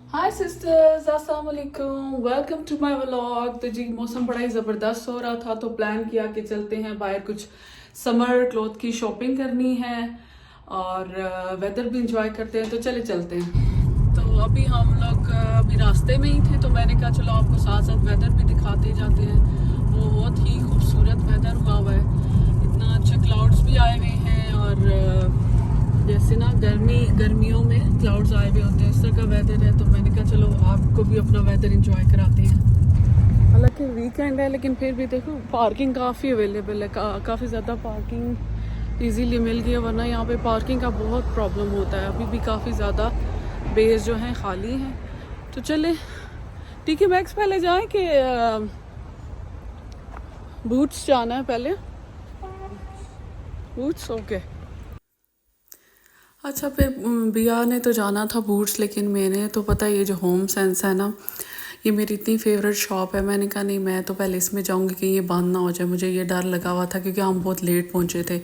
हाय sisters, अस्सलाम वालेकुम, welcome to my vlog. तो जी मौसम बड़ा ही ज़बरदस्त हो रहा था तो प्लान किया कि चलते हैं बाहर, कुछ समर क्लॉथ की शॉपिंग करनी है और वेदर भी इंजॉय करते हैं, तो चले चलते हैं। तो अभी हम लोग अभी रास्ते में ही थे तो मैंने कहा चलो आपको साथ साथ वेदर भी दिखाते जाते हैं। वो बहुत ही खूबसूरत वेदर हुआ है, इतना अच्छा क्लाउड्स भी आए हुए हैं और जैसे ना गर्मियों में क्लाउड्स आए हुए होते हैं इस तरह का वेदर है। तो मैंने कहा चलो आपको भी अपना वेदर एंजॉय कराते हैं। हालांकि वीकेंड है लेकिन फिर भी देखो पार्किंग काफ़ी अवेलेबल है, काफ़ी ज़्यादा पार्किंग इजीली मिल गई है, वरना यहाँ पे पार्किंग का बहुत प्रॉब्लम होता है। अभी भी काफ़ी ज़्यादा बेस जो हैं खाली हैं। तो चले ठीक है, मैक्स पहले जाए कि बूट्स जाना है पहले। Boots okay. अच्छा फिर बिया ने तो जाना था बूट्स, लेकिन मैंने तो पता है ये जो होम सेंस है ना, ये मेरी इतनी फेवरेट शॉप है। मैंने कहा नहीं मैं तो पहले इसमें जाऊंगी कि ये बंद ना हो जाए। मुझे ये डर लगा हुआ था क्योंकि हम बहुत लेट पहुंचे थे।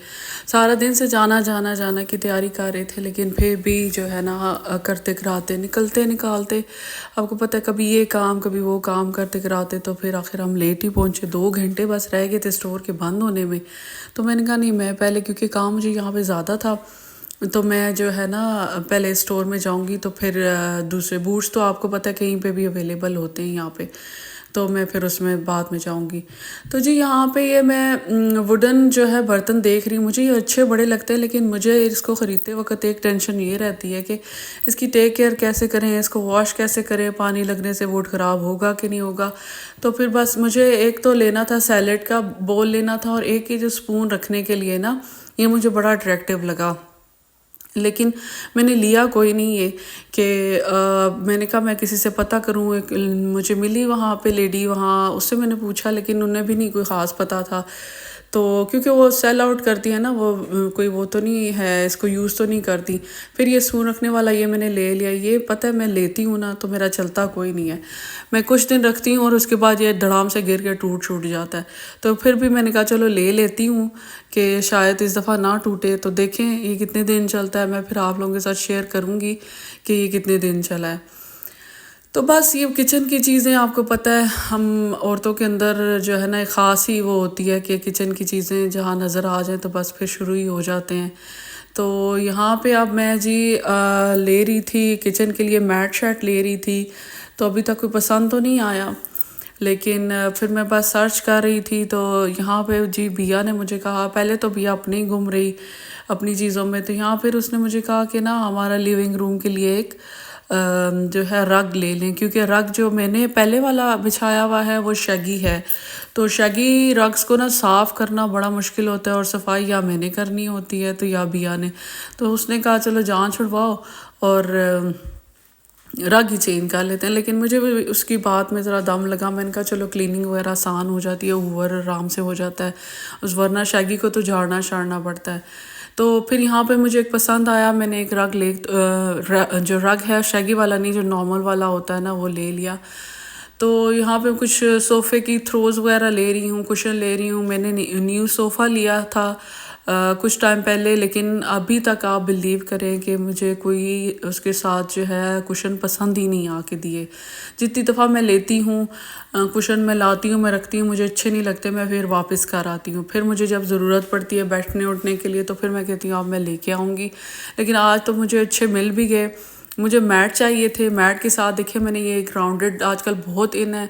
सारा दिन से जाना जाना जाना की तैयारी कर रहे थे, लेकिन फिर भी जो है ना करते कराते निकलते निकालते, आपको पता है कभी ये काम कभी वो काम करते कराते, तो फिर आखिर हम लेट ही पहुंचे। 2 घंटे बस रह गए थे स्टोर के बंद होने में। तो मैंने कहा नहीं मैं पहले, क्योंकि काम मुझे यहाँ पे ज़्यादा था, तो मैं जो है ना पहले स्टोर में जाऊंगी तो फिर दूसरे बूट्स तो आपको पता है कहीं पे भी अवेलेबल होते हैं यहाँ पे, तो मैं फिर उसमें बाद में जाऊंगी। तो जी यहाँ पे ये मैं वुडन जो है बर्तन देख रही हूँ, मुझे ये अच्छे बड़े लगते हैं, लेकिन मुझे इसको ख़रीदते वक्त एक टेंशन ये रहती है कि इसकी टेक केयर कैसे करें, इसको वॉश कैसे करें, पानी लगने से वुड ख़राब होगा कि नहीं होगा। तो फिर बस मुझे एक तो लेना था सैलेड का बोल लेना था, और एक ये जो स्पून रखने के लिए ना, ये मुझे बड़ा अट्रैक्टिव लगा, लेकिन मैंने लिया कोई नहीं है कि मैंने कहा मैं किसी से पता करूँ। एक मुझे मिली वहाँ पे लेडी, वहाँ उससे मैंने पूछा लेकिन उन्हें भी नहीं कोई ख़ास पता था। तो क्योंकि वो सेल आउट करती है ना, वो कोई वो तो नहीं है, इसको यूज़ तो नहीं करती। फिर ये स्पून रखने वाला ये मैंने ले लिया। ये पता है मैं लेती हूँ ना तो मेरा चलता कोई नहीं है। मैं कुछ दिन रखती हूँ और उसके बाद ये धड़ाम से गिर के टूट छूट जाता है। तो फिर भी मैंने कहा चलो ले लेती हूँ कि शायद इस दफ़ा ना टूटे। तो देखें ये कितने दिन चलता है, मैं फिर आप लोगों के साथ शेयर करूँगी कि ये कितने दिन चला है। तो बस ये किचन की चीज़ें आपको पता है, हम औरतों के अंदर जो है ना एक ख़ास ही वो होती है कि किचन की चीज़ें जहाँ नज़र आ जाए तो बस फिर शुरू ही हो जाते हैं। तो यहाँ पे अब मैं जी ले रही थी किचन के लिए मैट शैट ले रही थी। तो अभी तक कोई पसंद तो नहीं आया, लेकिन फिर मैं बस सर्च कर रही थी तो यहाँ पे जी बिया ने मुझे कहा, पहले तो बिया अपनी ही घूम रही अपनी चीज़ों में, तो यहाँ फिर उसने मुझे कहा कि ना हमारा लिविंग रूम के लिए एक जो है रग ले लें, क्योंकि रग जो मैंने पहले वाला बिछाया हुआ है वो शगी है। तो शगी रग्स को ना साफ़ करना बड़ा मुश्किल होता है, और सफाई या मैंने करनी होती है तो या बिया ने। तो उसने कहा चलो जान छुड़वाओ और रग ही चेंज कर लेते हैं। लेकिन मुझे भी उसकी बात में ज़रा दम लगा, मैंने कहा चलो क्लीनिंग वगैरह आसान हो जाती है, हूवर आराम से हो जाता है, उस वरना शैगी को तो झाड़ना शाड़ना पड़ता है। तो फिर यहाँ पे मुझे एक पसंद आया, मैंने एक रग जो रग है शैगी वाला नहीं, जो नॉर्मल वाला होता है ना, वो ले लिया। तो यहाँ पे कुछ सोफ़े की थ्रोज़ वगैरह ले रही हूँ, कुशन ले रही हूँ। मैंने न्यू सोफ़ा लिया था कुछ टाइम पहले, लेकिन अभी तक आप बिलीव करें कि मुझे कोई उसके साथ जो है कुशन पसंद ही नहीं आके दिए। जितनी दफ़ा मैं लेती हूँ कुशन मैं लाती हूँ, मैं रखती हूँ, मुझे अच्छे नहीं लगते, मैं फिर वापस कर आती हूँ। फिर मुझे जब ज़रूरत पड़ती है बैठने उठने के लिए तो फिर मैं कहती हूँ अब मैं लेके आऊँगी। लेकिन आज तो मुझे अच्छे मिल भी गए। मुझे मैट चाहिए थे, मैट के साथ देखिए मैंने ये ग्राउंडेड आजकल बहुत इन है,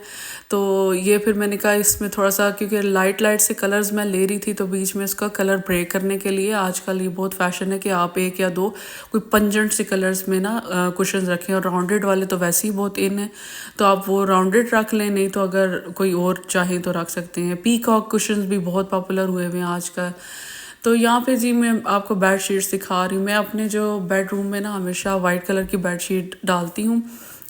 तो ये फिर मैंने कहा इसमें थोड़ा सा, क्योंकि लाइट लाइट से कलर्स मैं ले रही थी तो बीच में इसका कलर ब्रेक करने के लिए आजकल ये बहुत फैशन है कि आप एक या दो कोई पंजेंट से कलर्स में ना कुशन्स रखें, और राउंडेड वाले तो वैसे ही बहुत इन है, तो आप वो राउंडेड रख लें, नहीं तो अगर कोई और चाहे तो रख सकते हैं। पीकॉक कुशन्स भी बहुत पॉपुलर हुए हुए हैं आजकल। तो यहाँ पे जी मैं आपको बेड शीट्स दिखा रही हूँ। मैं अपने जो बेडरूम में ना हमेशा वाइट कलर की बेड शीट डालती हूँ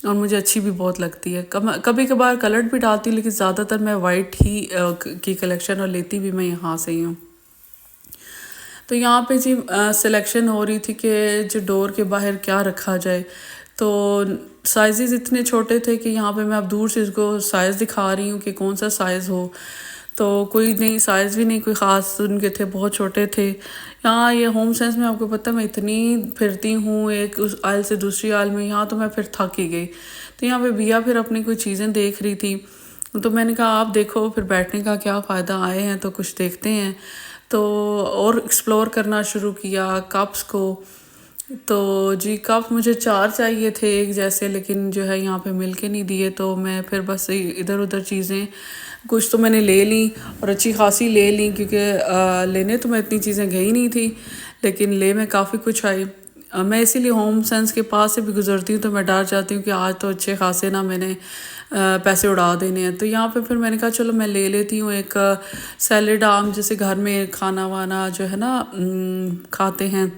और मुझे अच्छी भी बहुत लगती है। कभी कभार कलर्ड भी डालती हूँ, लेकिन ज़्यादातर मैं वाइट ही की कलेक्शन और लेती भी मैं यहाँ से ही हूँ। तो यहाँ पे जी सिलेक्शन हो रही थी कि जो डोर के बाहर क्या रखा जाए, तो साइजेस इतने छोटे थे कि यहाँ पे मैं अब दूर से इसको साइज़ दिखा रही हूँ कि कौन सा साइज़ हो। तो कोई नहीं, साइज़ भी नहीं कोई ख़ास उनके थे, बहुत छोटे थे। यहाँ ये होम सेंस में आपको पता है मैं इतनी फिरती हूँ एक उस आयल से दूसरी आयल में, यहाँ तो मैं फिर थक ही गई। तो यहाँ पे बिया फिर अपनी कोई चीज़ें देख रही थी, तो मैंने कहा आप देखो, फिर बैठने का क्या फ़ायदा, आए हैं तो कुछ देखते हैं। तो और एक्सप्लोर करना शुरू किया कप्स को। तो जी कप मुझे 4 चाहिए थे एक जैसे, लेकिन जो है यहाँ पे मिल के नहीं दिए, तो मैं फिर बस इधर उधर चीज़ें कुछ तो मैंने ले ली और अच्छी खासी ले ली, क्योंकि लेने तो मैं इतनी चीज़ें गई नहीं थी, लेकिन ले मैं काफ़ी कुछ आई। मैं इसीलिए होम सेंस के पास से भी गुजरती हूँ तो मैं डर जाती हूँ कि आज तो अच्छे खासे ना मैंने पैसे उड़ा देने हैं। तो यहाँ पे फिर मैंने कहा चलो मैं ले लेती हूँ एक सैलेड आम, जैसे घर में खाना वाना जो है ना खाते हैं,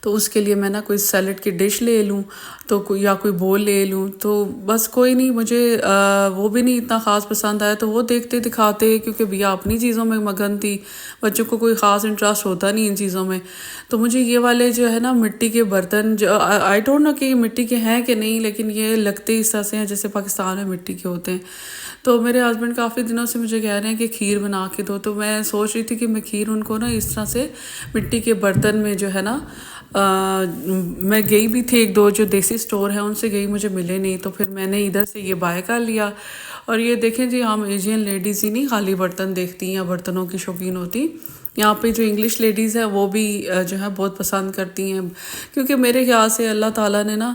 तो उसके लिए मैं ना कोई सैलेड की डिश ले लूँ, तो कोई या कोई बोल ले लूँ। तो बस कोई नहीं, मुझे वो भी नहीं इतना ख़ास पसंद आया, तो वो देखते दिखाते, क्योंकि भैया अपनी चीज़ों में मगन थी, बच्चों को कोई ख़ास इंटरेस्ट होता नहीं इन चीज़ों में। तो मुझे ये वाले जो है ना मिट्टी के बर्तन, जो आई डोंट नो कि ये मिट्टी के हैं कि नहीं, लेकिन ये लगते इस तरह से हैं जैसे पाकिस्तान में मिट्टी के होते हैं। तो मेरे हस्बैंड काफ़ी दिनों से मुझे कह रहे हैं कि खीर बना के दो, तो मैं सोच रही थी कि मैं खीर उनको ना इस तरह से मिट्टी के बर्तन में जो है ना मैं गई भी थी एक दो जो देसी स्टोर है उनसे गई, मुझे मिले नहीं, तो फिर मैंने इधर से ये बाय कर लिया। और ये देखें जी, हम एशियन लेडीज़ ही नहीं खाली बर्तन देखती या बर्तनों की शौकीन होती, यहाँ पे जो इंग्लिश लेडीज़ है वो भी जो है बहुत पसंद करती हैं, क्योंकि मेरे ख्याल से अल्लाह ताला ने ना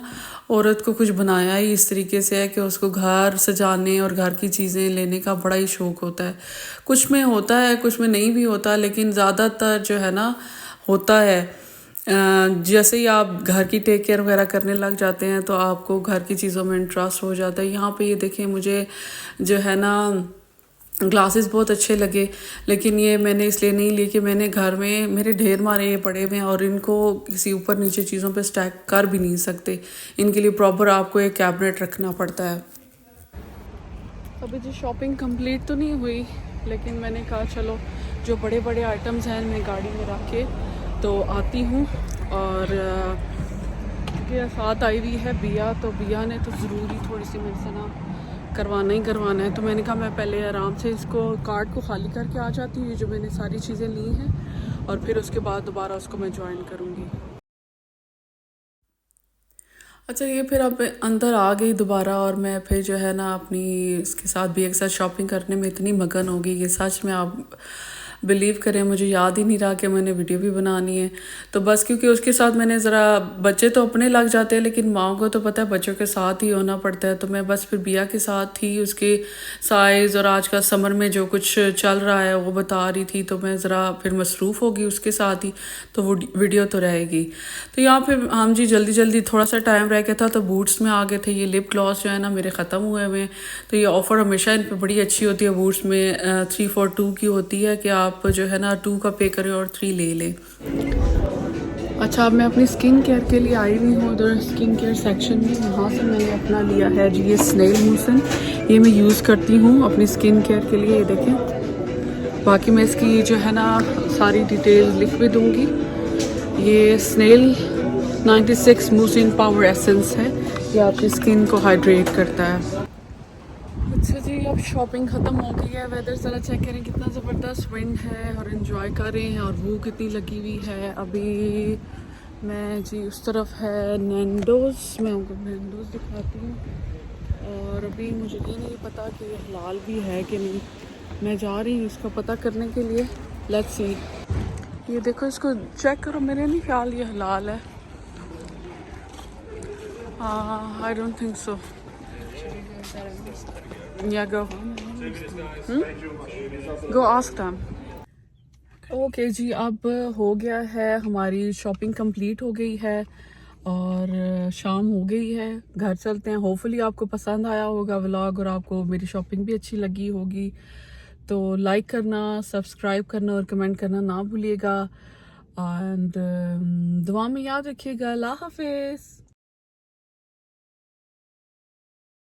औरत को कुछ बनाया ही इस तरीके से है कि उसको घर सजाने और घर की चीज़ें लेने का बड़ा ही शौक़ होता है। कुछ में होता है, कुछ में नहीं भी होता, लेकिन ज़्यादातर जो है ना होता है। जैसे ही आप घर की टेक केयर वगैरह करने लग जाते हैं तो आपको घर की चीज़ों में इंटरेस्ट हो जाता है। यहाँ पे ये देखें, मुझे जो है ना ग्लासेस बहुत अच्छे लगे, लेकिन ये मैंने इसलिए नहीं लिए कि मैंने घर में मेरे ढेर मारे ये पड़े हुए हैं और इनको किसी ऊपर नीचे चीज़ों पे स्टैक कर भी नहीं सकते, इनके लिए प्रॉपर आपको एक कैबिनेट रखना पड़ता है। अभी जो शॉपिंग कंप्लीट तो नहीं हुई, लेकिन मैंने कहा चलो जो बड़े बड़े आइटम्स हैं मैं गाड़ी में रख के तो आती हूँ। और के साथ आई हुई है बिया, तो बिया ने तो ज़रूरी थोड़ी सी मेरे से ना करवाना ही करवाना है, तो मैंने कहा मैं पहले आराम से इसको कार्ट को खाली करके आ जाती हूँ, जो मैंने सारी चीज़ें ली हैं, और फिर उसके बाद दोबारा उसको मैं ज्वाइन करूँगी। अच्छा, ये फिर अब अंदर आ गई दोबारा, और मैं फिर जो है ना अपनी इसके साथ भी एक साथ शॉपिंग करने में इतनी मगन हो गई कि सच में आप बिलीव करें मुझे याद ही नहीं रहा कि मैंने वीडियो भी बनानी है। तो बस क्योंकि उसके साथ मैंने ज़रा, बच्चे तो अपने लग जाते हैं लेकिन माँ को तो पता है बच्चों के साथ ही होना पड़ता है, तो मैं बस फिर बिया के साथ थी, उसके साइज़ और आज का समर में जो कुछ चल रहा है वो बता रही थी, तो मैं ज़रा फिर मसरूफ़ होगी उसके साथ ही, तो वो वीडियो तो रहेगी। तो यहाँ पे हम जी जल्दी जल्दी थोड़ा सा टाइम रह गया था तो बूट्स में आ गए थे। ये लिप ग्लॉस जो है ना मेरे ख़त्म हुए हुए हैं, तो ये ऑफ़र हमेशा इन पे बड़ी अच्छी होती है बूट्स में, 3 for 2 की होती है कि आप जो है ना 2 का पे करें और 3 ले लें। अच्छा, अब मैं अपनी स्किन केयर के लिए आई हुई हूँ उधर स्किन केयर सेक्शन में। यहाँ से मैंने अपना लिया है जी ये स्नेल मूसन, ये मैं यूज़ करती हूँ अपनी स्किन केयर के लिए। ये देखें, बाकी मैं इसकी जो है ना सारी डिटेल लिख भी दूँगी। ये स्नेल 96 मूसिन पावर एसेंस है, ये आपकी स्किन को हाइड्रेट करता है। अच्छा जी, अब शॉपिंग ख़त्म हो गई है। वेदर ज़रा चेक करें कितना ज़बरदस्त विंड है और एंजॉय कर रहे हैं, और वो कितनी लगी हुई है। अभी मैं जी उस तरफ है नैंडोज़, मैं उनको नैंडोज़ दिखाती हूँ, और अभी मुझे ये नहीं पता कि ये हलाल भी है कि नहीं, मैं जा रही हूँ इसका पता करने के लिए। Let's see. ये देखो, इसको चेक करो, मेरे नहीं ख्याल ये हलाल है। I don't think so. Yeah, go. Go ask them. Okay जी, अब हो गया है, हमारी शॉपिंग कंप्लीट हो गई है और शाम हो गई है, घर चलते हैं। होपफुली आपको पसंद आया होगा व्लॉग और आपको मेरी शॉपिंग भी अच्छी लगी होगी, तो लाइक करना, सब्सक्राइब करना और कमेंट करना ना भूलिएगा, एंड दुआ में याद रखिएगा। अल्लाह हाफिज़।